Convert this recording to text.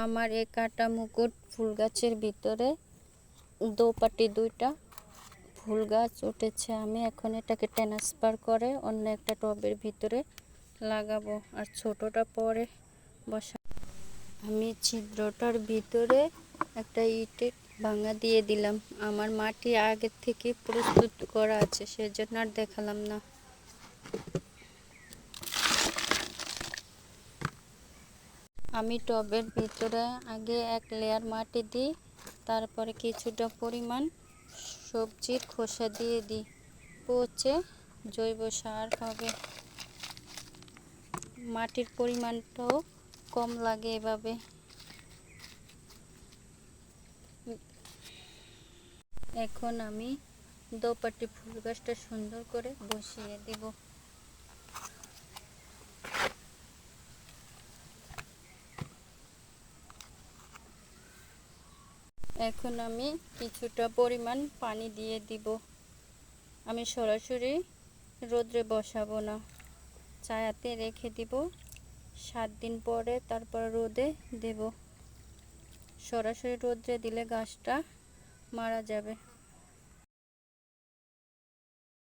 আমার এই কাটা মুকুট ফুল গাছের ভিতরে দোপাটি দুইটা ফুল গাছ উঠেছে। আমি এখন এটাকে ট্রান্সফার করে অন্য একটা টবের ভিতরে লাগাবো, আর ছোটটা পরে বসা। আমি ছিদ্রটার ভিতরে একটা ইটের ভাঙা দিয়ে দিলাম। আমার মাটি আগে থেকে প্রস্তুত করা আছে, সেজন্য আর দেখালাম না। আমি টবের ভিতরে আগে এক লেয়ার মাটি দিই, তারপরে কিছুটা পরিমাণ সবজির খোসা দিয়ে দিই, পচে জৈব সার হবে। মাটির পরিমাণটাও কম লাগে এভাবে। এখন আমি দোপাটি ফুল গাছটা সুন্দর করে বসিয়ে দেব। এখন আমি কিছুটা পরিমাণ পানি দিয়ে দিব। আমি সরাসরি রোদ্রে বসাবো না, ছায়াতে রেখে দিব। 7 দিন পরে তারপর রোদে দেব। সরাসরি রোদ্রে দিলে গাছটা মারা যাবে।